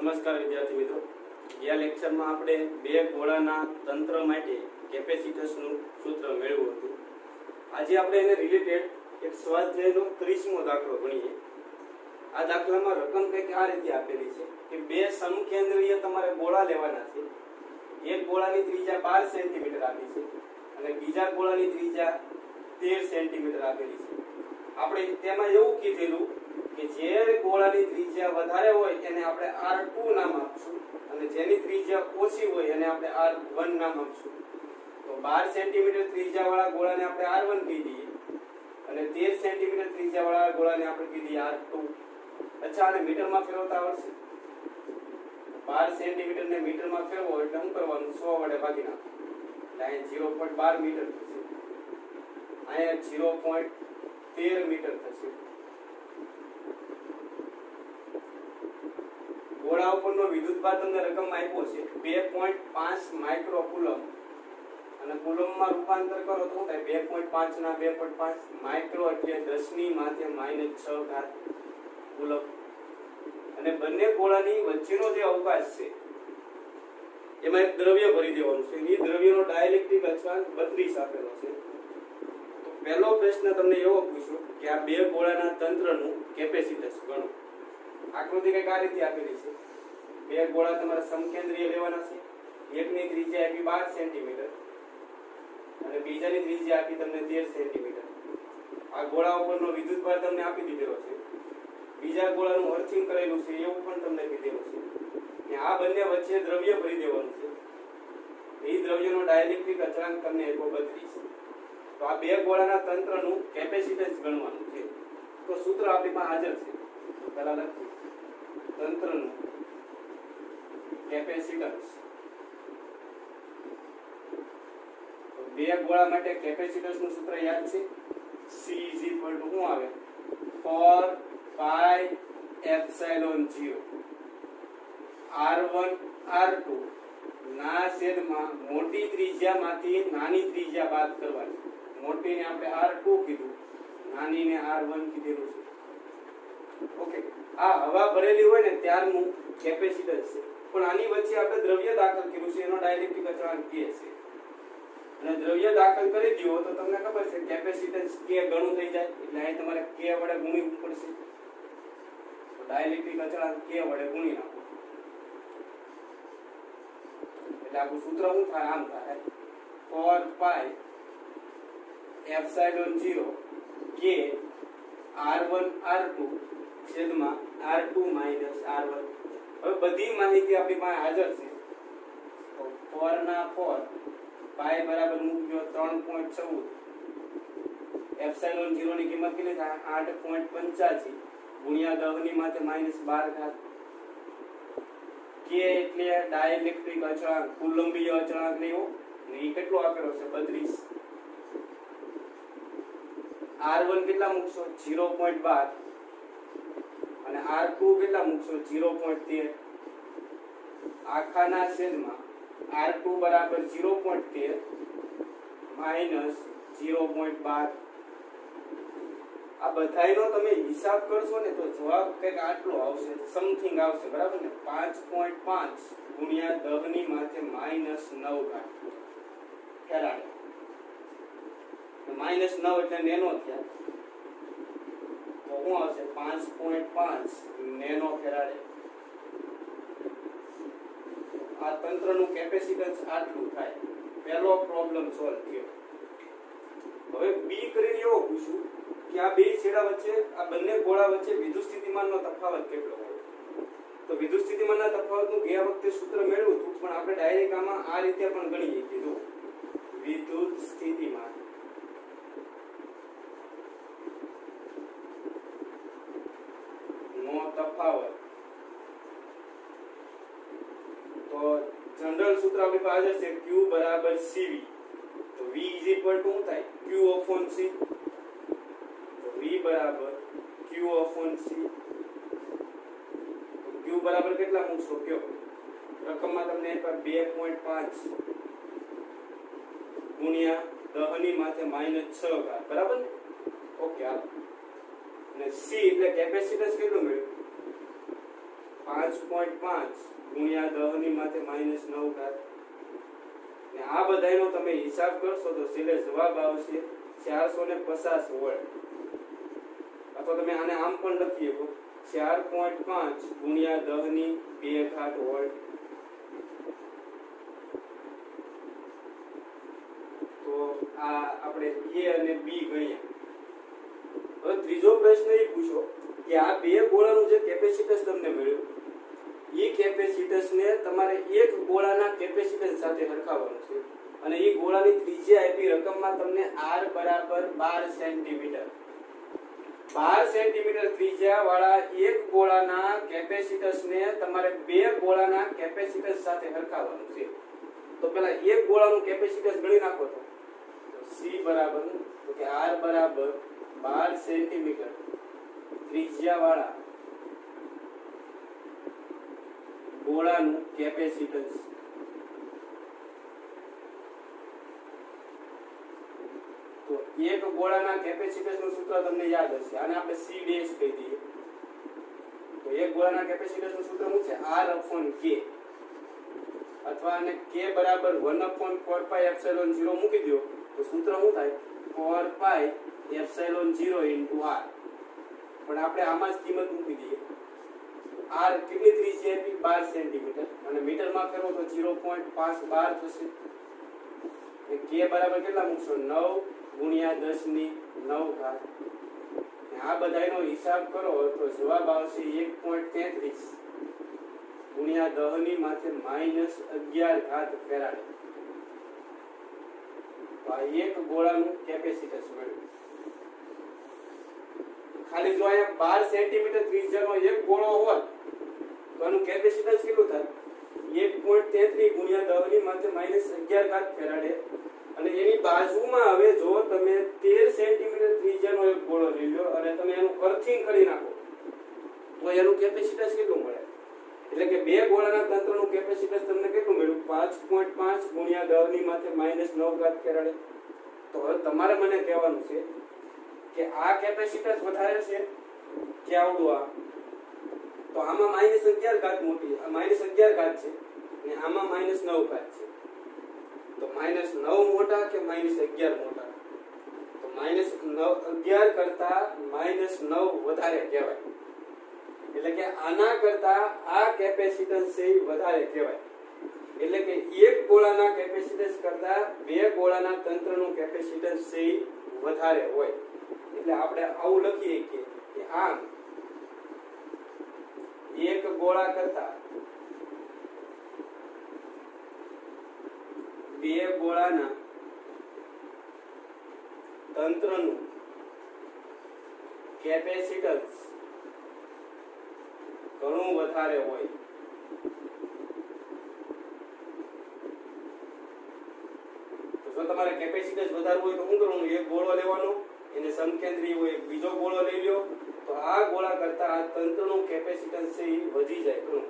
નમસ્કાર વિદ્યાર્થી મિત્રો, ગયા લેક્ચરમાં આપણે બે ગોળાના તંત્ર માટે કેપેસિટન્સનું સૂત્ર મેળવ્યું હતું. આજે આપણે એને રિલેટેડ એક સ્વાધ્યાયનો 30મો દાખલો ગણીએ. આ દાખલામાં રકમ કંઈક આ રીતે આપેલી છે કે બે સમકેન્દ્રીય તમારે ગોળા લેવાના છે. એક ગોળાની ત્રિજ્યા 12 સેન્ટીમીટર આપી છે અને બીજા ગોળાની ત્રિજ્યા 13 સેન્ટીમીટર આપેલી છે. આપણે તેમાં એવું કીધેલું કે જે ગોળાની ત્રિજ્યા વધારે હોય એને આપણે R2 નામ આપશું અને જેની ત્રિજ્યા ઓછી હોય એને આપણે R1 નામ આપશું. તો 12 સેન્ટીમીટર ત્રિજ્યા વાળા ગોળાને આપણે R1 કહી દઈએ અને 13 સેન્ટીમીટર ત્રિજ્યા વાળા ગોળાને આપણે કહી દઈએ R2. અચ્છા, આને મીટરમાં ફેરવતા આવડશે? 12 સેન્ટીમીટર ને મીટરમાં ફેરવો એટલે શું કરવાનું? 100 વડે ભાગી નાખો એટલે અહીંયા 0.12 મીટર થશે, અહીંયા 0.13 મીટર થશે. ગોળા ઉપરનો વિદ્યુતભાર તમને રકમ આપ્યો છે 2.5 માઇક્રો કુલમ અને કુલમમાં રૂપાંતર કરો તો શું થાય? 2.5 ના 2.5 માઇક્રો એટલે 10⁻⁻6 કુલમ. અને બંને ગોળાની વચ્ચેનો જે અવકાશ છે એમાં એક દ્રવ્ય ભરી દેવાનું છે. એ દ્રવ્યનો ડાઇલેક્ટ્રિક અચળાંક 32 આપેલો છે. તો પહેલો પ્રશ્ન તમને એવો પૂછ્યો કે આ બે ગોળાના તંત્રનું કેપેસિટન્સ ગણો. આકૃતિ કંઈક આ રીતે આપેલી છે. બે ગોળા તમારે સમકેન્દ્રીય લેવાના છે. એકની ત્રિજ્યા આપી 12 સેન્ટીમીટર અને બીજાની ત્રિજ્યા આપી તમને 13 સેન્ટીમીટર. આ ગોળા ઉપરનો વિદ્યુતભાર તમને આપી દીધેલો છે. બીજા ગોળાનું અર્થિંગ કરેલું છે એવું પણ તમને કીધેલું છે. અને આ બંને વચ્ચે દ્રવ્ય ભરી દેવાનું છે. એ દ્રવ્યનો ડાઇલેક્ટ્રિક અચળાંક તમને આપ્યો 32. તો આ બે ગોળાના તંત્રનું કેપેસિટન્સ ગણવાનું છે. તો સૂત્ર આપણી પાસે હાજર છે. તો પહેલા લખીએ તંત્રનું કેપેસિટન્સ. બે ગોળા માટે કેપેસિટન્સનું સૂત્ર યાદ છે. C શું આવે? 4 pi epsilon 0 R1 R2 ના છેદમાં મોટી ત્રિજ્યામાંથી નાની ત્રિજ્યા બાદ કરવાની. મોટીને આપણે R2 કીધું, નાનીને R1 કીધેલું છે. ઓકે, આ હવા ભરેલી હોય ને ત્યારનું કેપેસિટન્સ છે. પણ આની વચ્ચે આપણે દ્રવ્ય દાખલ કર્યું છે, એનો ડાઇલેક્ટ્રિક અચળાંક K છે. અને દ્રવ્ય દાખલ કરી દીધો તો તમને ખબર છે કેપેસિટન્સ K ગણું થઈ જાય એટલે અહીં તમારે K વડે ગુણવું પડશે. તો ડાઇલેક્ટ્રિક અચળાંક K વડે ગુણી નાખો એટલે આપણું સૂત્ર શું થાય? આમ થાય 4 pi epsilon 0 K R1 R2 છેદમાં R2 minus R1. હવે બધી માહિતી આપણી પાસે હાજર છે. તો 4 ના 4 પાઈ બરાબર મૂક્યો 3.14 એપ્સિલોન 0 ની કિંમત કેટલી થાય? 8.85 ગુણ્યા 10 ની માથે -12 કે એટલે ડાઇલેક્ટ્રિક અચળાંક, કુલંબીય અચળાંક લેવો ને એ કેટલો આપેલો છે? 32. R1 કેટલા મૂકશો? 0.12 અને R2 કેટલા મૂકશો? 0.13. આખાના છેદમાં R2 બરાબર 0.13 માઇનસ 0.12. આ બધાયનો તમે હિસાબ કરશો ને તો જવાબ કંઈક આટલો આવશે, સમથિંગ આવશે, બરાબર ને? 5.5 ગુણ્યા 10 ની માથે -9 ફેરાડ. -9 એટલે નેનો થયા તો શું આવશે? 5.5 નેનો ફેરાડ. આ તંત્રનું કેપેસિટન્સ આટલું થાય. પહેલો પ્રોબ્લેમ સોલ્વ થયો. હવે બી કરીને એવો પૂછું કે આ બે છેડા વચ્ચે, આ બંને ગોળા વચ્ચે વિદ્યુત સ્થિતિમાનનો તફાવત કેટલો હોય? તો વિદ્યુત સ્થિતિમાનના તફાવતનું ગયા વખતે સૂત્ર મેળવ્યું હતું, પણ આપણે ડાયરેક્ટ આમાં આ રીતે પણ ગણીએ કે જો વિદ્યુત સ્થિતિમાન નો તફાવત. તો જનરલ સૂત્ર આપણી પાસે છે Q બરાબર CV. તો V શું થાય? Q upon C. તો V બરાબર Q upon C. તો Q બરાબર કેટલા મૂકશો? કયો રકમમાં તમને 2.5 ગુણ્યા 10 ની માથે -6 બરાબર ને? ઓકે, હાલો. અને C એટલે કેપેસિટન્સ કેટલું મળ્યું? 5.5 ગુણ્યા 10 ની માથે -9 ઘાત ને આ બધાયનો તમે હિસાબ કરશો તો સીધે જવાબ આવશે 450 વોલ્ટ અથવા તમે આને આમ પણ લખી શકો 4.5 ગુણ્યા 10 ની 2 ઘાત વોલ્ટ તો આ આપણે A અને B ગણ્યા હવે ત્રીજો પ્રશ્ન એ પૂછો કે આ બે ગોળાનું જે કેપેસિટન્સ તમને મળ્યું એ કેપેસિટન્સ ને તમારે એક ગોળાના કેપેસિટન્સ સાથે સરખાવવાનું છે અને એ ગોળાની ત્રિજ્યા આપી રકમમાં તમને R બરાબર 12 સેન્ટીમીટર 12 સેન્ટીમીટર ત્રિજ્યા વાળા એક ગોળાના કેપેસિટન્સ ને તમારે બે ગોળાના કેપેસિટન્સ સાથે સરખાવવાનું છે તો પહેલા એક ગોળાનું કેપેસિટન્સ ગણી નાખો તો C બરાબર તો કે R બરાબર 12 સેન્ટીમીટર ત્રિજ્યા વાળા ગોળાનું કેપેસિટન્સ તો એક ગોળાના કેપેસિટન્સનું સૂત્ર તમને યાદ હશે આને આપણે C ડેશ કહી દઈએ તો એક ગોળાના કેપેસિટન્સનું સૂત્ર શું છે R/K અથવા આને K બરાબર 1/4πε0 મૂકી દો તો સૂત્ર શું થાય 4πε0 * R પણ આપણે આમાં જ કિંમત મૂકી દઈએ R કેટલી ત્રિજ્યા આપી 12 સેન્ટીમીટર અને મીટરમાં કરો તો 0.512 થશે K બરાબર કેટલા મૂકશો 9 ગુણ્યા 10 ની 9 ઘાત આ બધાયનો હિસાબ કરો તો જવાબ આવશે 1.33 ગુણ્યા 10 ની માથે -11 ઘાત ફેરાડ તો આ એક ગોળાનું કેપેસિટન્સ મળ્યું ખાલી જો અહીંયા 12 સેન્ટીમીટર ત્રિજ્યાનો એક ગોળો હોય તો આનું કેપેસિટન્સ કેટલું થાય 1.33 ગુણ્યા 10 ની માથે -11 ઘાત ફેરાડે અને એની બાજુમાં હવે જો તમે 13 સેન્ટીમીટર ત્રિજ્યાનો એક ગોળો લઈ લો અને તમે એનું અર્થિંગ કરી નાખો તો એનું કેપેસિટન્સ કેટલું મળે એટલે કે બે ગોળાના તંત્રનું કેપેસિટન્સ તમને કેટલું મળ્યું 5.5 ગુણ્યા 10 ની માથે -9 ઘાત ફેરાડે તો હવે તમારે મને કહેવાનું છે કે આ કેપેસિટન્સ વધારે છે કે આવડું આ તો આમાં -11 ઘાત મોટી -11 ઘાત છે અને આમાં -9 ઘાત છે તો -9 મોટા કે -11 મોટા તો -11 કરતા -9 વધારે કહેવાય એટલે કે આના કરતા આ કેપેસિટન્સ છે વધારે કહેવાય એટલે કે એક ગોળાના કેપેસિટન્સ કરતા બે ગોળાના તંત્રનું કેપેસિટન્સ છે વધારે હોય એટલે આપણે આવું લખીએ કે આમ એક ગોળા કરતા બે ગોળાના તંત્રનું કેપેસિટન્સ ઘણું વધારે હોય તો જો તમારે કેપેસિટન્સ વધારવું હોય તો શું કરવાનું એક ગોળો લેવાનો એને સમકેન્દ્રી હોય બીજો ગોળો લઈ લ્યો તો આ ગોળા કરતા આ તંત્રનું કેપેસિટન્સ છે એ વધી જાય ઘણું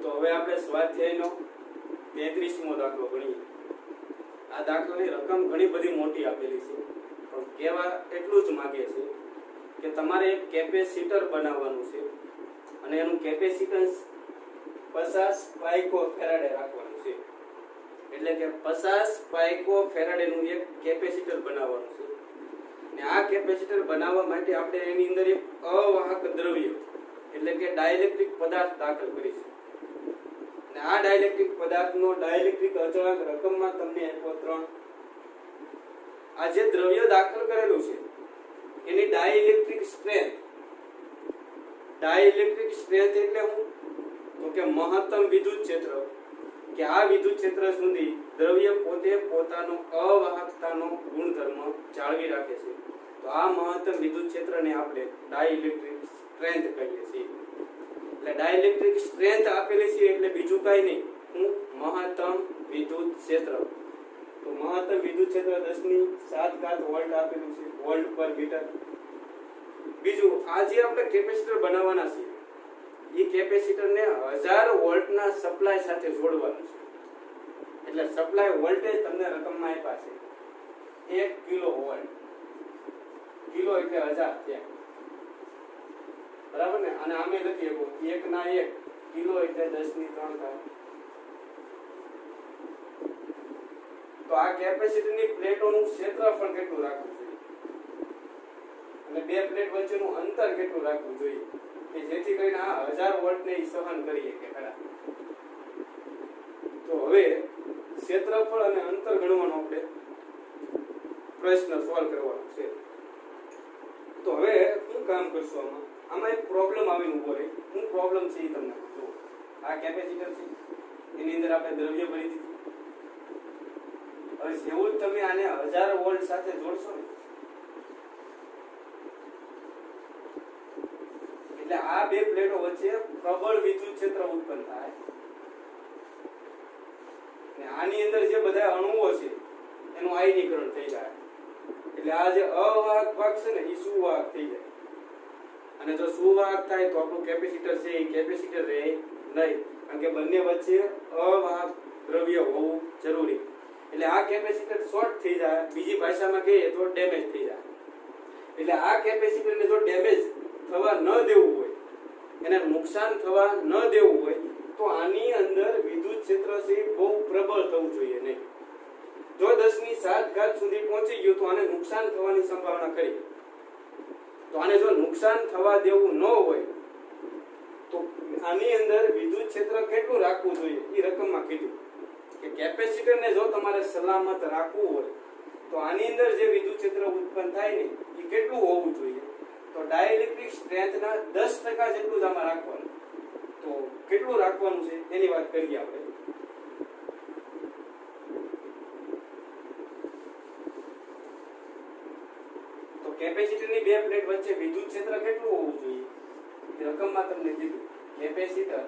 તો હવે આપણે સ્વાધ્યાયનો 33મો દાખલો ગણીએ આ દાખલાની રકમ ઘણી બધી મોટી આપેલી છે પણ કહેવા એટલું જ માંગે છે કે તમારે એક કેપેસિટર બનાવવાનું છે અને એનું કેપેસિટન્સ 50 પાઇકોફેરાડે રાખવાનું છે એટલે કે 50 પાઇકોફેરાડેનું એક કેપેસિટર બનાવવાનું છે અને આ કેપેસિટર બનાવવા માટે આપણે એની અંદર એક અવાહક દ્રવ્ય એટલે કે ડાઇલેક્ટ્રિક પદાર્થ દાખલ કરીશું અને આ ડાઇલેક્ટ્રિક પદાર્થનો ડાઇલેક્ટ્રિક અચળાંક રકમમાં તમને આપ્યો 3 આ જે દ્રવ્ય દાખલ કરેલું છે એની ડાઇલેક્ટ્રિક સ્ટ્રેન્થ એટલે શું તો કે મહત્તમ વિદ્યુત ક્ષેત્ર કે આ વિદ્યુત ક્ષેત્ર સુધી દ્રવ્ય પોતે પોતાનો અવાહકતાનો ગુણધર્મ જાળવી રાખે છે તો આ મહત્તમ વિદ્યુત ક્ષેત્રને આપણે ડાઇલેક્ટ્રિક સ્ટ્રેન્થ કહીએ છીએ એટલે ડાઇલેક્ટ્રિક સ્ટ્રેન્થ આપેલી છે એટલે બીજું કાંઈ નહીં હું મહત્તમ વિદ્યુત ક્ષેત્ર તો મહત્તમ વિદ્યુત ક્ષેત્ર 10⁷ વોલ્ટ આપેલું છે વોલ્ટ પર મીટર બીજું આ જે આપણે કેપેસિટર બનાવવાના છે એ કેપેસિટરને 1000 વોલ્ટના સપ્લાય સાથે જોડવાનું છે એટલે સપ્લાય વોલ્ટેજ તમને રકમમાં આપ્યા છે 1 કિલો વોલ્ટ કિલો એટલે 1000 ત્યાં બરાબર ને? અને આમે લખી શકો 1/1 કિલો એટલે 10^3 થાય. તો આ કેપેસિટરની પ્લેટોનું ક્ષેત્રફળ કેટલું રાખવું જોઈએ અને બે પ્લેટ વચ્ચેનું અંતર કેટલું રાખવું જોઈએ કે જેથી કરીને આ 1000 વોલ્ટને સહન કરી શકે ખરા. તો હવે ક્ષેત્રફળ અને અંતર ગણવાનો આપણે પ્રશ્ન સોલ્વ કરવાનો છે. તો હવે હું કામ કરશું આમાં એક પ્રોબ્લેમ આવીને ઉભો રહે. હું પ્રોબ્લેમ છે એ તમને કહું. આ કેપેસિટર છે, એની અંદર આપણે દ્રવ્ય ભરી દીધું. હવે જેવું જ તમે આને 1000 વોલ્ટ સાથે જોડશો ને એટલે આ બે પ્લેટો વચ્ચે પ્રબળ વિદ્યુત ક્ષેત્ર ઉત્પન્ન થાય અને આની અંદર જે બધા અણુઓ છે એનું આયનીકરણ થઈ જાય. એટલે આ જે અવાહક ભાગ છે ને એ સુવાહક થઈ જાય. અને જો સુવાહક થાય તો આપણું કેપેસિટર છે એ કેપેસિટર રહે નહીં, કારણ કે બંને વચ્ચે અવાહક દ્રવ્ય હોવું જરૂરી. એટલે આ કેપેસિટર શોર્ટ થઈ જાય, બીજી ભાષામાં કહીએ તો ડેમેજ થઈ જાય. એટલે આ કેપેસિટરને જો ડેમેજ થવા ન દેવું હોય, એને નુકસાન થવા ન દેવું હોય તો આની અંદર વિદ્યુત ક્ષેત્ર છે બહુ પ્રબળ થવું જોઈએ નહીં. જો 10^7 સુધી પહોંચી ગયું તો આને નુકસાન થવાની સંભાવના ખરી. તો આને જો નુકસાન થવા દેવું ન હોય તો આની અંદર વિદ્યુત ક્ષેત્ર કેટલું રાખવું જોઈએ એ રકમમાં કીધું કે કેપેસિટરને જો તમારે સલામત રાખવું હોય તો આની અંદર જે વિદ્યુત ક્ષેત્ર ઉત્પન્ન થાય ને એ કેટલું હોવું જોઈએ? તો ડાઇલેક્ટ્રિક સ્ટ્રેન્થના 10% જેટલું જ આમાં રાખવાનું. તો કેટલું રાખવાનું છે એની વાત કરીએ આપણે. તો કેપેસિટરની બે પ્લેટ વચ્ચે વિદ્યુત ક્ષેત્ર કેટલું હોવું જોઈએ એ રકમમાં તમને કીધું. કેપેસિટર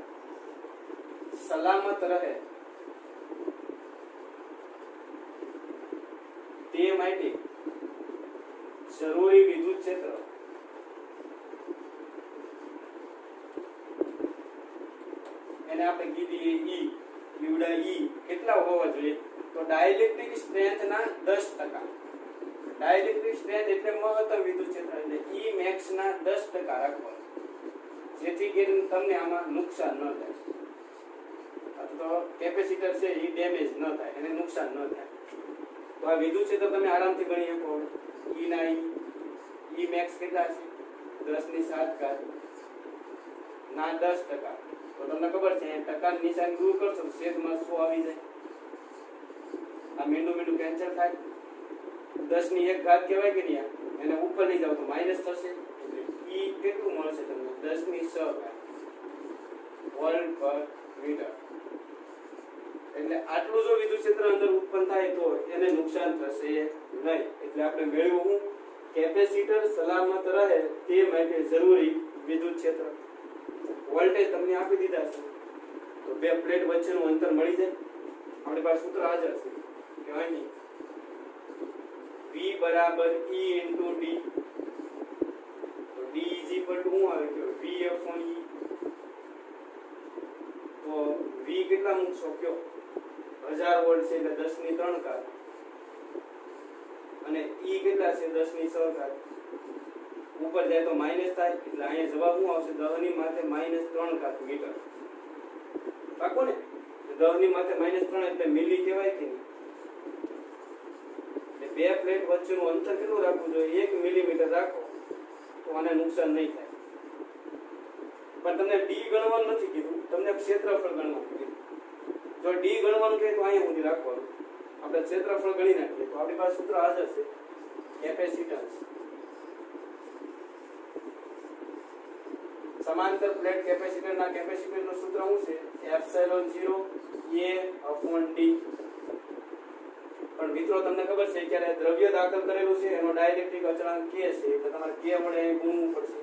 સલામત રહે તે માટે જરૂરી વિદ્યુત ક્ષેત્ર એને આપણે કીધી ઈ યુડા ઈ કેટલા હોવા જોઈએ? તો ડાઇલેક્ટ્રિક સ્ટ્રેન્થના 10%. ડાઇલેક્ટ્રિક સ્ટ્રેન્થ એટલે મહત્તમ વિદ્યુત ક્ષેત્ર એટલે ઈ મેક્સ ના 10% રાખવાનું, જેથી કરીને તમને આમાં નુકસાન ન થાય અથવા તો કેપેસિટર છે એ ડેમેજ ન થાય, એને નુકસાન ન થાય. તો આ વિદ્યુત ક્ષેત્ર તમે આરામથી ગણી શકો. ઈ ના ઈ મેક્સ કેટલા છે? 10^7 ના 10%. તો તમને ખબર છે ટકાની નિશાની દૂર કરશો તો છેદમાં 100 આવી જાય. આ મીંડું કેન્સલ થાય. 10^1 કહેવાય કે નહીં? એને ઉપર લઈ જાવ તો માઇનસ થશે. એટલે ઈ કેટલું મળશે તમને? 10^6 વોલ્ટ પર મીટર. એટલે આટલું જો વિદ્યુત ક્ષેત્ર અંદર ઉત્પન્ન થાય તો એને નુકસાન થશે નહીં. એટલે આપણે મેળવ્યું કેપેસિટર સલામત રહે તે માટે જરૂરી વિદ્યુત ક્ષેત્ર. વોલ્ટેજ તમને આપી દીધા છે તો બે પ્લેટ વચ્ચેનું અંતર મળી જાય. આપણી પાસે સૂત્ર હાજર છે કે અહીં V બરાબર E into D. તો D is equal to શું આવે કે V upon E. તો V કેટલા મૂકશો કયો? 1000 વોલ્ટ છે એટલે 10^3 અને E કેટલા છે? 10^6. ઉપર જાય તો માઈનસ થાય એટલે અહીંયા જવાબ શું આવશે? 10^-3 મીટર. પાકો ને? 10^-3 એટલે મિલી કહેવાય કે નહીં? બે પ્લેટ વચ્ચેનું અંતર કેટલું રાખવું જોઈએ? 1 મિલીમીટર રાખો તો આને નુકસાન નહીં થાય. પણ તમને ડી ગણવાનું નથી કીધું, તમને ક્ષેત્રફળ ગણવાનું કીધું. જો ડી ગણવાનું કહે તો અહીંયા સુધી રાખવાનું. આપણે ક્ષેત્રફળ ગણી નાખીએ તો આપણી પાસે સૂત્ર હાજર છે કેપેસિટન્સ. સમાંતર પ્લેટ કેપેસિટરના કેપેસિટરનું સૂત્ર શું છે? ε0 A/d. પણ મિત્રો તમને ખબર છે કે દ્રવ્ય દાખલ કરેલું છે એનો ડાઇલેક્ટ્રિક અચળાંક k છે એટલે તમારે k વડે ગુણવું પડશે.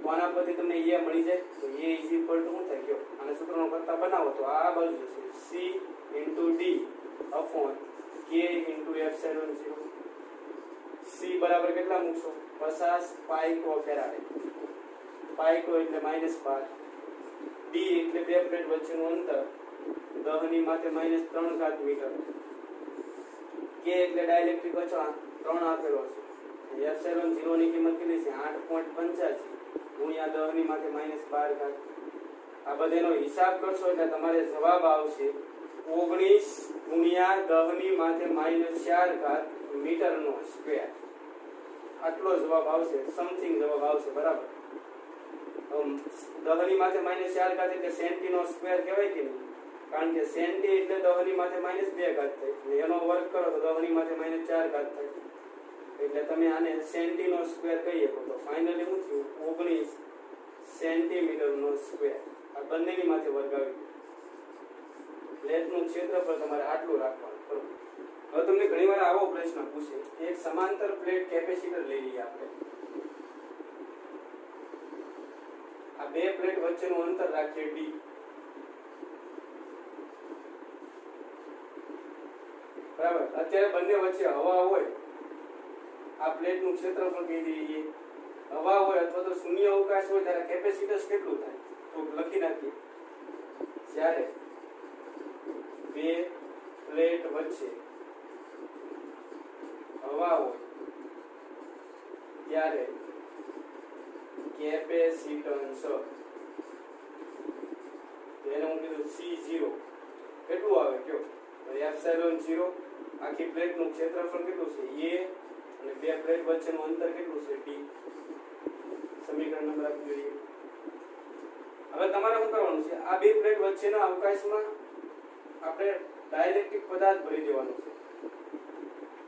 તો આના પરથી તમને a મળી જાય તો a શું થાય ગયો? અને સૂત્રનો કરતા બનાવો તો આ બાજુ જશે c * d / k * ε0. c બરાબર કેટલા મૂકશો? 50 પાઇકોફેરાડ. પાઇકો એટલે -5. d એટલે બે પ્લેટ વચ્ચેનું અંતર 10^-3 મીટર. k એટલે ડાઇલેક્ટ્રિક અચળાંક 3 આપેલો છે. ε0 ની કિંમત કેટલી છે? 8.85. 10 ની માથે -12 ઘાત આ બધાનો હિસાબ કરશો એટલે તમારે જવાબ આવશે 19 ગુણ્યા 10 ની માથે -4 ઘાત મીટરનો સ્ક્વેર આટલો જવાબ આવશે સમથિંગ જવાબ આવશે બરાબર 10 ની માથે -4 ઘાત એટલે સેન્ટીનો સ્ક્વેર કહેવાય કે નહીં કારણ કે સેન્ટી એટલે 10 ની માથે -2 ઘાત થાય એનો વર્ગ કરો તો 10 ની માથે -4 ઘાત થાય એટલે તમે આને સેન્ટીનો સ્ક્વેર કહીએ તો ફાઇનલી શું થયું 19 સેન્ટીમીટરનો સ્ક્વેર આ બંનેની માથે વર્ગ આવી પ્લેટનું ક્ષેત્રફળ તમારે આટલું રાખવાનું બરોબર હવે તમને ઘણીવાર આવો પ્રશ્ન પૂછે એક સમાંતર પ્લેટ કેપેસિટર લઈ લઈએ આપણે આ બે પ્લેટ વચ્ચેનું અંતર રાખીએ d બરાબર અત્યારે બંને વચ્ચે હવા હોય આ પ્લેટનું ક્ષેત્રફળ કહી દઈએ હવા હોય અથવા તો શૂન્ય અવકાશ હોય ત્યારે કેપેસિટન્સ કેટલું થાય તો લખી નાખીએ જ્યારે બે પ્લેટ વચ્ચે હવા હોય ત્યારે કેપેસિટન્સ એને હું કીધું C0 કેટલું આવે કયો એપ્સિલોન 0 આખી પ્લેટનું ક્ષેત્રફળ કેટલું છે a અને બે પ્લેટ વચ્ચેનું અંતર કેટલું છે d સમીકરણ નંબર આપી જોઈએ હવે તમારે શું કરવાનું છે આ બે પ્લેટ વચ્ચેના અવકાશમાં આપણે ડાઇલેક્ટ્રિક પદાર્થ ભરી દેવાનો છે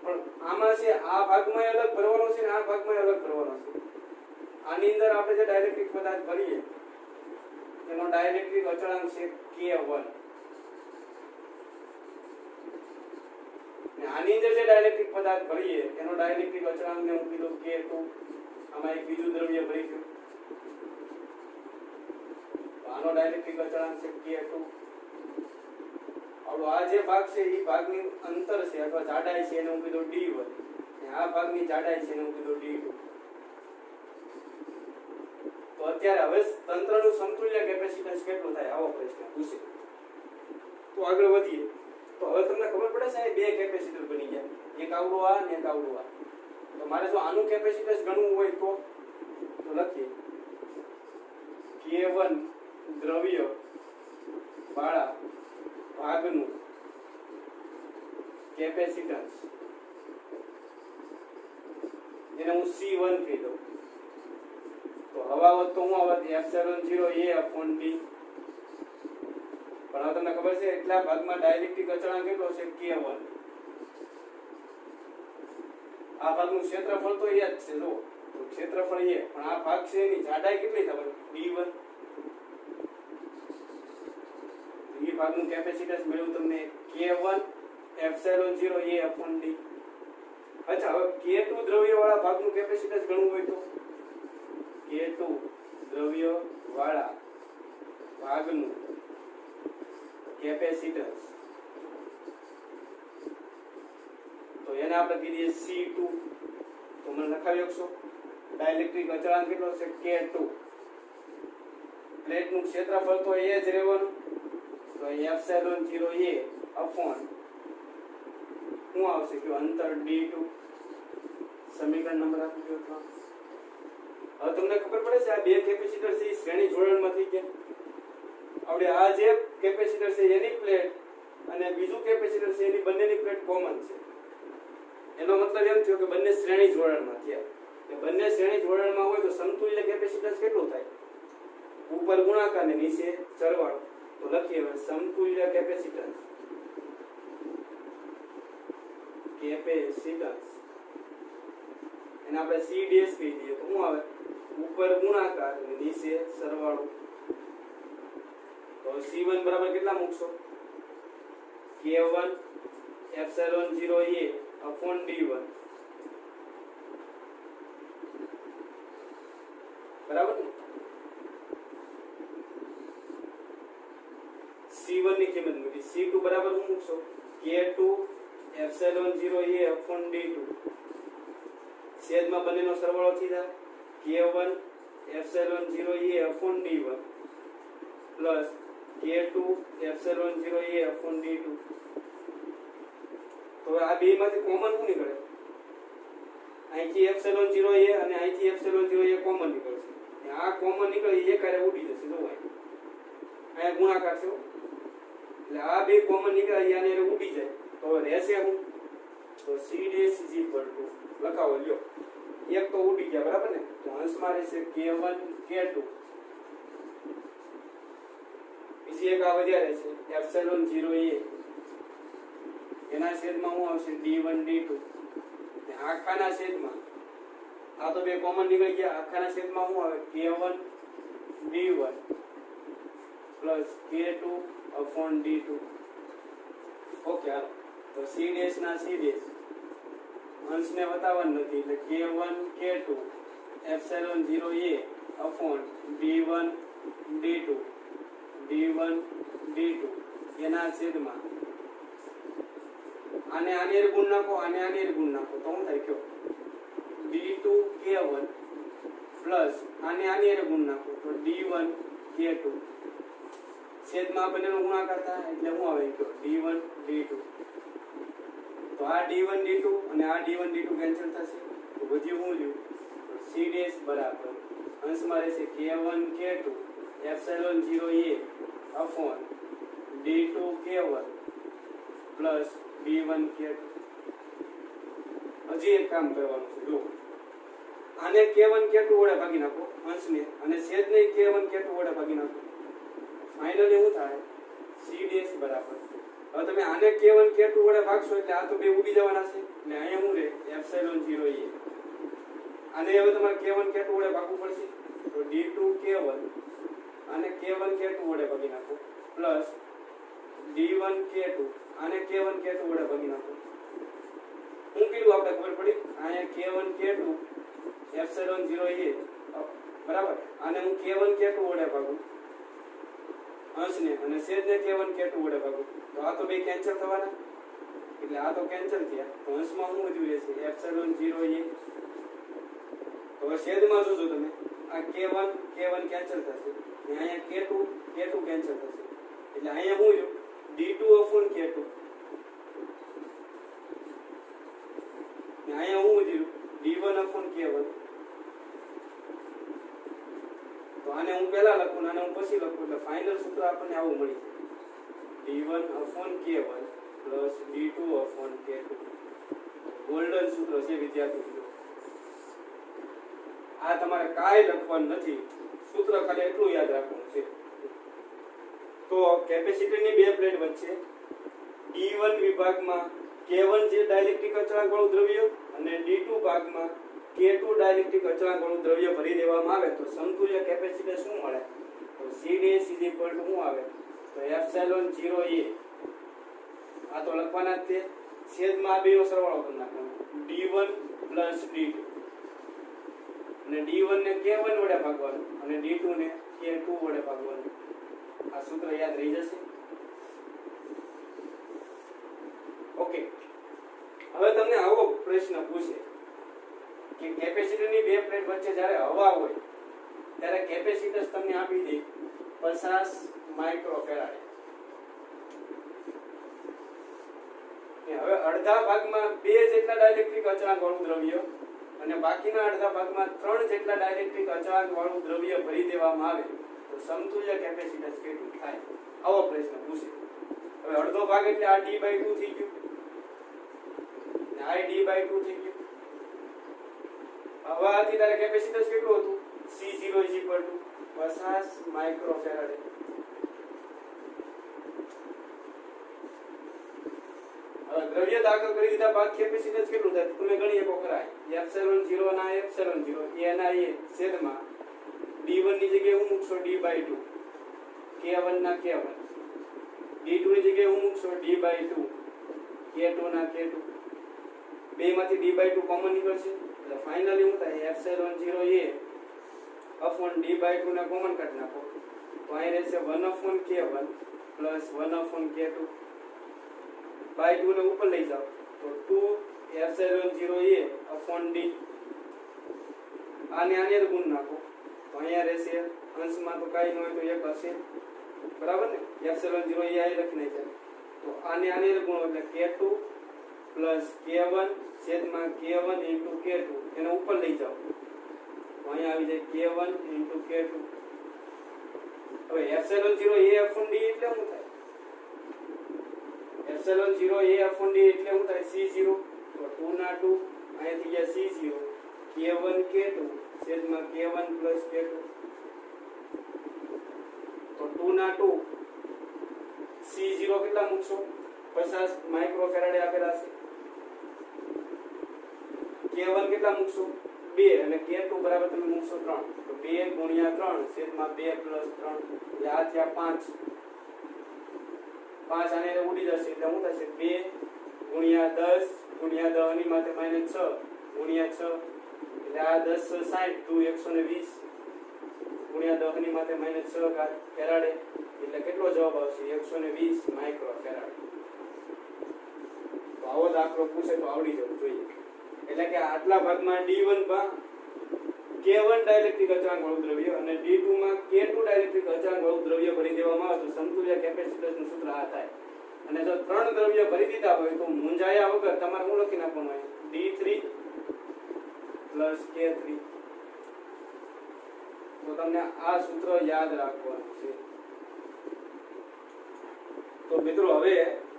પણ આમાં છે આ ભાગમાં અલગ ભરવાનો છે અને આ ભાગમાં અલગ ભરવાનો છે આની અંદર આપણે જે ડાઇલેક્ટ્રિક પદાર્થ ભરીએ એનો ડાઇલેક્ટ્રિક અચળાંક છે K1 અને આની અંદર જે ડાઇલેક્ટ્રિક પદાર્થ ભરીએ એનો ડાઇલેક્ટ્રિક અચળાંકને હું કીધું K2 આમાં એક બીજું દ્રવ્ય ભરી ગયું આનો ડાઇલેક્ટ્રિક અચળાંક છે K2 આવડો આ જે ભાગ છે એ ભાગની અંતર છે અથવા જાડાઈ છે એને હું કીધું D1 અને આ ભાગની જાડાઈ છે એને હું કીધું D2 તો અત્યારે હવે તંત્રનું સમતુલ્ય કેપેસિટન્સ કેટલું થાય આવો પ્રશ્ન પૂછે તો આગળ વધીએ તો હવે તમને ખબર પડે છે બે કેપેસિટર બની ગયા એક આવડો આ અને એક આવડો આ તો મારે જો આનું કેપેસિટન્સ ગણવું હોય તો લખીએ K1 દ્રવ્ય વાળા ભાગનું કેપેસિટન્સ એને હું C1 કહી દઉં તો હવા હોત તો હું આવત એપ્સિલોન 0 a upon d પણ હવે તમને ખબર છે એટલા ભાગમાં ડાઇલેક્ટ્રિક અચળાંક કેટલો છે K1 આ ભાગનું ક્ષેત્રફળ તો એ જ છે જો તો ક્ષેત્રફળ એ પણ આ ભાગ છે એની જાડાઈ કેટલી થવાની D1 એ ભાગનું કેપેસિટન્સ મળ્યું તમને K1 epsilon 0 a upon d અચ્છા હવે K2 દ્રવ્ય વાળા ભાગનું કેપેસિટન્સ ગણવું હોય તો K2 દ્રવ્ય વાળા ભાગનું કેપેસિટન્સ તો એને આપણે કહીએ C2 તો મને લખાવી શકશો ડાઇલેક્ટ્રિક અચળાંક કેટલો છે K2 પ્લેટનું ક્ષેત્રફળ તો એ જ રહેવાનું તો એપ્સિલોન 0 a upon શું આવશે કે અંતર D2 સમીકરણ નંબર આપી દો હવે તમને ખબર પડે છે આ બે કેપેસિટર છે શ્રેણી જોડાણમાં થઈ ગયા આપણે આ જે કેપેસિટર છે એની પ્લેટ અને બીજું કેપેસિટર છે એની બંનેની પ્લેટ કોમન છે એનો મતલબ એમ થયો કે બંને શ્રેણી જોડાણમાં થયા કે બંને શ્રેણી જોડાણમાં હોય તો સમતુલ્ય કેપેસિટન્સ કેટલું થાય ઉપર ગુણાકાર ને નીચે સરવાળો તો લખીએ હવે સમતુલ્ય કેપેસિટન્સ એને આપણે C ડેશ કહી દઈએ તો શું આવે ઉપર ગુણાકાર અને નીચે સરવાળો તો C1 બરાબર કેટલા મૂકશો K1 epsilon 0 a upon D1 બરાબર ને C1 ની કિંમત મૂકી C2 બરાબર શું મૂકશો K2 epsilon 0 a upon D2 છેદમાં બંનેનો સરવાળો થઈ જાય K1 epsilon 0 a upon D1 plus K2 epsilon 0 a upon D2 તો આ બે માંથી કોમન શું નીકળે અહીંથી એપ્સિલોન 0 a અને અહીંથી એપ્સિલોન 0 a કોમન નીકળશે આ કોમન નીકળે અહીંયા ગુણાકાર છે એટલે આ બે કોમન નીકળે યાને એ ઉડી જાય તો રહેશે હું તો c dash is equal to લખાવો લ્યો એક તો ઉડી ગયા બરાબર ને તો અંશમાં રહેશે k1 k2 બીજી એક આ વધ્યા રહેશે એપ્સિલોન 0 a એના છેદમાં શું આવશે d1 d2 ને આખાના છેદમાં આ તો બે કોમન નીકળી ગયા આખાના છેદમાં શું આવે k1 d1 plus k2 upon d2 okay હાલો તો c ડેશ ના c ડેશ અંશને બતાવવાનું નથી એટલે k1 k2 epsilon 0 a upon d1 d2 d1 d2 એના છેદમાં આને આને ગુણ નાખો આને આને ગુણ નાખો તો શું થાય કયો d2 k1 પ્લસ આને આને ગુણ નાખો તો d1 k2 છેદમાં બંનેનો ગુણાકાર થાય એટલે શું આવે કયો d1 d2 તો આ d1 d2 અને આ d1 d2 કેન્સલ થશે તો વધ્યું શું રહ્યું c ડેશ બરાબર અંશમાં રહેશે k1 k2 epsilon 0 a upon d2 k1 plus d1 k2 હજી એક કામ કરવાનું છે જો આને k1 k2 વડે ભાગી નાખો અંશને અને છેદને k1 k2 વડે ભાગી નાખો ફાઇનલી શું થાય c ડેશ બરાબર હવે તમે આને k1 k2 વડે ભાગશો એટલે આ તો બે ઉડી જવાના છે એટલે અહીંયા શું રહે એપ્સિલોન 0 a આને હવે તમારે k1 k2 વડે ભાગવું પડશે તો d2 k1 આને k1 k2 વડે ભાગી નાખો પ્લસ d1 k2 આને k1 k2 વડે ભાગી નાખો શું કીધું આપણે ખબર પડી અહીંયા k1 k2 એપ્સિલોન 0 a બરાબર આને હું k1 k2 વડે ભાગું અંશને અને છેદને k1 k2 વડે ભાગું તો આ તો બે કેન્સલ થવાના એટલે આ તો કેન્સલ થયા તો અંશમાં શું વધ્યું રહેશે એપ્સિલોન 0 a તો હવે છેદમાં જોજો તમે આ k1 કેન્સલ થશે અને અહીંયા k2 કેન્સલ થશે એટલે અહીંયા શું રહ્યું d2 upon k2 ને અહીંયા શું વધ્યું d1 upon k1 તો આને હું પહેલા લખું અને આને હું પછી લખું એટલે ફાઇનલ સૂત્ર આપણને આવું મળી જાય d1 upon k1 plus d2 upon k2 golden સૂત્ર છે વિદ્યાર્થી મિત્રો આ તમારે કાંઈ લખવાનું નથી સૂત્ર ખાલી એટલું યાદ રાખવાનું છે તો કેપેસિટરની બે પ્લેટ વચ્ચે d1 વિભાગમાં k1 જે ડાઇલેક્ટ્રિક અચળાંક વાળું દ્રવ્ય અને d2 ભાગમાં k2 ડાઇલેક્ટ્રિક અચળાંક વાળું દ્રવ્ય ભરી દેવામાં આવે તો સમતુલ્ય કેપેસિટર શું મળે તો c dash is equal two શું આવે તો એપ્સિલોન 0 a આ તો લખવાના જ તે છેદમાં બેનો સરવાળો કરી નાખવાનો d1 પ્લસ d2 અને d1 ને k1 વડે ભાગવાનું અને d2 ને k2 વડે ભાગવાનું આ સૂત્ર યાદ રહી જશે ઓકે હવે તમને આવો પ્રશ્ન પૂછે કે કેપેસિટરની બે પ્લેટ વચ્ચે જ્યારે હવા હોય ત્યારે કેપેસિટન્સ તમને આપી દે 50 માઇક્રોફેરાડ હવે અડધા ભાગમાં 2 જેટલા ડાઇલેક્ટ્રિક અચળાંક વાળું દ્રવ્ય અને બાકીના અડધા ભાગમાં 3 જેટલા ડાઇલેક્ટ્રિક અચળાંક વાળું દ્રવ્ય ભરી દેવામાં આવે તો સમતુલ્ય કેપેસિટન્સ કેટલું થાય આવો પ્રશ્ન પૂછે હવે અડધો ભાગ એટલે આ d/2 થઈ ગયું ને આ d/2 થઈ ગયું હવે આથી તારે કેપેસિટન્સ કેટલું હતું C0 50 માઇક્રોફેરાડ દ્રવ્ય દાખલ કરી દીધા બાદ કેપેસિટન્સ કેટલું થાય તમે ગણી શકો ખરા એપ્સિલોન 0 ના એપ્સિલોન 0 a ના a છેદમાં d1 ની જગ્યાએ હું મૂકશો d/2 k1 ના k1 d2 ની જગ્યાએ હું મૂકશો d/2 k2 ના k2 બેમાંથી d/2 કોમન નીકળશે એટલે ફાઇનલી શું થાય એપ્સિલોન 0 a upon d/2 ને કોમન કાઢી નાખો તો અહીં રહેશે 1 upon k1 plus 1 upon k2 by 2 ને ઉપર લઈ જાઓ તો 2 એપ્સિલોન 0 a upon d આને આને ગુણ નાખો તો અહીંયા રહેશે અંશમાં તો કાઈ ન હોય તો એક હશે બરાબર ને એપ્સિલોન 0 a અહીં લખી નાખ્યા તો આને આને ગુણ એટલે k2 પ્લસ k1 છેદમાં k1 into k2 એને ઉપર લઈ જાઓ તો અહીંયા આવી જાય k1 into k2 હવે એપ્સિલોન 0 a upon d એટલે શું થાય? એપ્સિલોન 0 a upon d એટલે શું થાય? c0 તો 2 ના 2 અહીંથી ગયા c0 k1 k2 છેદમાં k1 plus k2 તો 2 ના 2 c0 કેટલા મૂકશો? 50 માઇક્રોફેરાડે આપેલા છે. k1 કેટલા મૂકશો? 2 અને k2 બરાબર તમે મૂકશો 3 તો 2 ગુણ્યા 3 છેદમાં 2 plus 3 એટલે આ થયા 5 આને ઉડી જશે એટલે શું થશે? 2 ગુણ્યા 10 ગુણ્યા 10 ની માથે -6 ગુણ્યા 6 એટલે આ 10 60 2 120 ગુણ્યા 10 ની માથે -6 ફેરાડે એટલે કેટલો જવાબ આવશે? 120 માઇક્રોફેરાડ. તો આવો દાખલો પૂછે તો આવડી જવું જોઈએ. એટલે કે આટલા ભાગમાં D1 માં K1 ડાઇલેક્ટ્રિક અચળાંક વાળું દ્રવ્ય અને D2 માં K2 ડાઇલેક્ટ્રિક અચળાંક વાળું દ્રવ્ય ભરી દેવામાં આવે તો સમતુલ્ય કેપેસિટન્સનું સૂત્ર આ થાય. અને જો 3 દ્રવ્ય ભરી દીધા હોય તો મૂંઝાયા વગર તમારે શું લખી નાખવાનું હોય? D3 + K3. તો તમને આ સૂત્ર યાદ રાખવાનું છે. તો મિત્રો હવે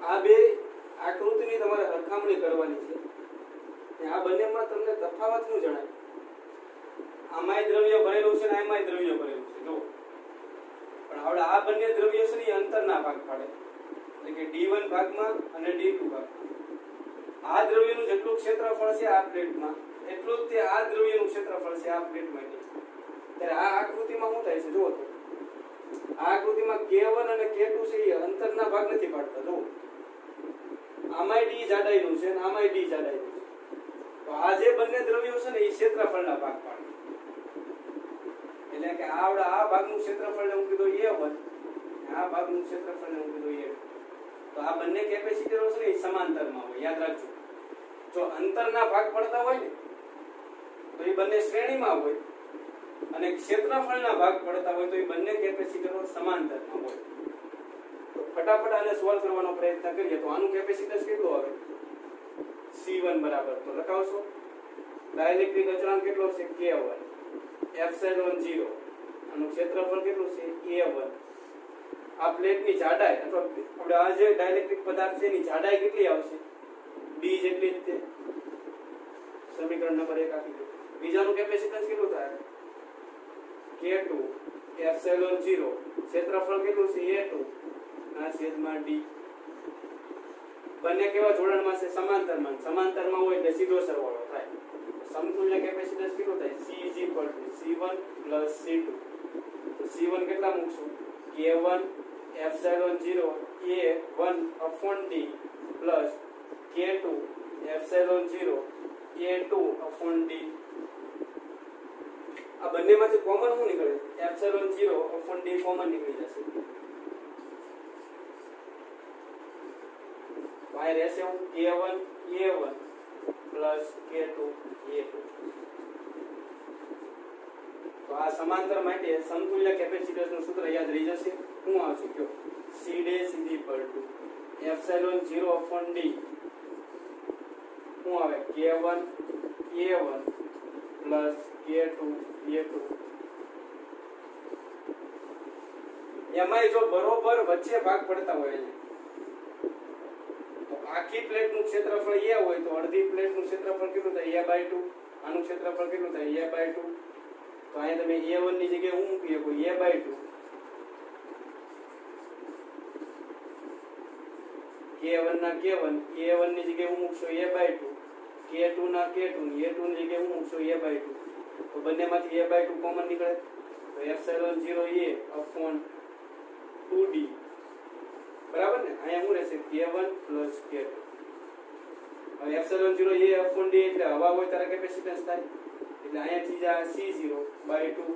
આ બે આકૃતિની તમારે સરખામણી કરવાની છે. આ બંનેમાં તમને તફાવત શું જણાય? આમાંય દ્રવ્ય ભરેલું છે ને આમાંય દ્રવ્ય ભરેલું છે. જો પણ હવે આ બંને દ્રવ્ય છે ને અંતરના ભાગ પાડે. એટલે કે D1 ભાગમાં અને D2 ભાગમાં આ દ્રવ્યનું જેટલું ક્ષેત્રફળ છે આ પ્લેટમાં એટલું જ તે આ દ્રવ્યનું ક્ષેત્રફળ છે આ પ્લેટમાં. ત્યારે આ આકૃતિમાં શું થાય છે? જુઓ તો આ આકૃતિમાં K1 અને K2 છે એ અંતરના ભાગ નથી પાડતા. જો આમાંય D જાડાઈનું છે અને આમાંય D જાડાઈનું છે. તો આ જે બંને દ્રવ્યો છે ને એ ક્ષેત્રફળના ભાગ પાડે. એટલે કે આ ભાગનું ક્ષેત્રફળને હું કીધું A1 આ ભાગનું ક્ષેત્રફળને હું કીધું A2. તો આ બંને કેપેસિટરો છે ને એ સમાંતરમાં હોય. યાદ રાખજો. જો અંતરના ભાગ પડતા હોય ને તો એ બંને શ્રેણીમાં હોય અને ક્ષેત્રફળના ભાગ પડતા હોય તો એ બંને કેપેસિટરો સમાંતરમાં હોય. તો ફટાફટ આને સોલ્વ કરવાનો પ્રયત્ન કરીએ તો આનું કેપેસિટન્સ કેટલું આવે? C1 બરાબર તો લખાવશો. ડાઇલેક્ટ્રિક અચળાંક કેટલો છે? K1 એપ્સિલોન 0 આનું ક્ષેત્રફળ કેટલું છે? A1. આ પ્લેટની જાડાઈ અથવા આપણે આ જે ડાઇલેક્ટ્રિક પદાર્થ છે એની જાડાઈ કેટલી આવશે? D જેટલી જ તે. સમીકરણ નંબર 1 આપી દો. બીજાનું કેપેસિટન્સ કેટલું થાય? K2 એપ્સિલોન 0 ક્ષેત્રફળ કેટલું છે? A2 ના છેદમાં D. બંને કેવા જોડાણમાં છે? સમાંતરમાં. સમાંતરમાં હોય એટલે સીધો સરવાળો થાય. સમતુલ્ય કેપેસિટન્સ કેટલું થાય? C C1 + C2. તો C1 કેટલા મૂકશો? K1 epsilon 0 A1 upon D plus K2 epsilon 0 A2 upon D. આ બંનેમાંથી કોમન શું નીકળે? એપ્સિલોન 0 upon D કોમન નીકળી જશે. વાય રહેશે હું K1 A1 plus K2 A2. તો આ સમાંતર માટે સમતુલ્ય કેપેસિટન્સનું સૂત્ર યાદ રહી જશે. શું આવશે કયો? C dash is equal to epsilon 0 upon D શું આવે? K1 A1 plus K2 A2. એમાંય જો બરોબર વચ્ચે ભાગ પડતા હોય તો આખી પ્લેટનું ક્ષેત્રફળ A હોય તો અડધી પ્લેટનું ક્ષેત્રફળ કેટલું થાય? A/2. આનું ક્ષેત્રફળ કેટલું થાય? A/2. તો અહીંયા તમે A1 ની જગ્યાએ હું મૂકી શકો? A/2. K1 ના K1 A1 ની જગ્યાએ હું મૂકશો? A/2. K2 ના K2 A2 ની જગ્યાએ હું મૂકશો? A/2. તો બંનેમાંથી A/2 કોમન નીકળે તો એપ્સિલોન 0 A upon 2D. બરાબર ને? અહીંયા શું રહેશે? K1 plus K2. હવે એપ્સિલોન 0 A upon D એટલે હવા હોય ત્યારે કેપેસિટન્સ થાય એટલે અહીંયાથી જ આ C0/2.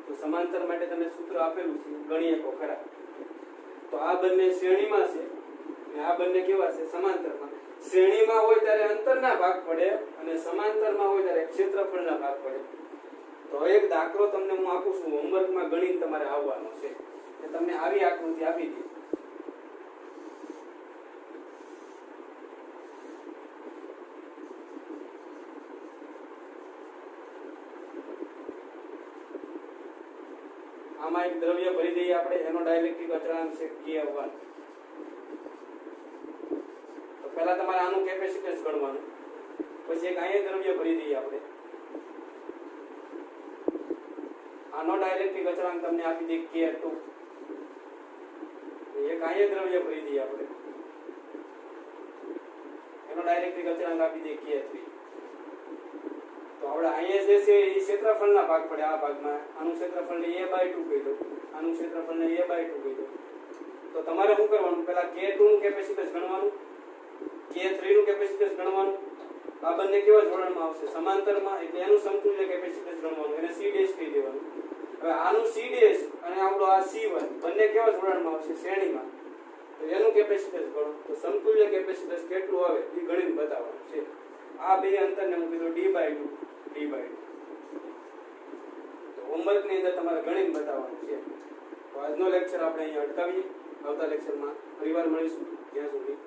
તો સમાંતર માટે તમે સૂત્ર આપેલું છે ગણી શકો ખરા. તો આ બંને શ્રેણીમાં છે અને આ બંને કેવા છે? સમાંતરમાં. શ્રેણીમાં હોય ત્યારે અંતરના ભાગ પડે અને સમાંતરમાં હોય ત્યારે ક્ષેત્રફળના ભાગ પડે. તો એક દાખલો તમને હું આપું છું. હોમવર્કમાં ગણીને તમારે આવવાનો છે. તમને આવી આકૃતિ આપી દી. આમાં એક દ્રવ્ય ભરી દઈએ આપણે, એનો ડાઇલેક્ટ્રિક અચળાંક છે K1. તો પહેલા તમારે આનું કેપેસિટન્સ ગણવાનું, પછી એક અહીંયા દ્રવ્ય ભરી દઈએ આપણે, આનો ડાઇલેક્ટ્રિક અચળાંક તમને આપી દઈએ K2. એક અહીંયા દ્રવ્ય ભરી દઈએ આપણે, એનો ડાઇલેક્ટ્રિક અચળાંક આપી દઈએ K3. તો આપણે અહીંયા જે છે એ ક્ષેત્રફળના ભાગ પડે. આ ભાગમાં આનું ક્ષેત્રફળને a/2 કહી દો, આનું ક્ષેત્રફળને a/2 કહી દો. તો તમારે શું કરવાનું, પહેલા K2 નું કેપેસિટન્સ ગણવાનું, K3 નું કેપેસિટન્સ ગણવાનું. આ બંને કેવા જોડાણમાં આવશે, સમાંતરમાં, એટલે એનું સમતુલ્ય કેપેસિટન્સ ગણવાનું, એને C' કહી દેવાનું. હવે આનું C' અને આપણો આ C1 બંને કેવા જોડાણમાં આવશે, શ્રેણીમાં, તો એનું કેપેસિટન્સ ગણો. તો સમતુલ્ય કેપેસિટન્સ કેટલું આવે એ ગણીને બતાવવાનું છે. આ બે અંતરને હું કીધું d/2. તો હોમવર્કની અંદર તમારે ગણીને બતાવવાનું છે. તો આજનો લેક્ચર આપણે અહીંયા અટકાવીએ, આવતા લેક્ચરમાં ફરીવાર મળીશું. ત્યાં સુધી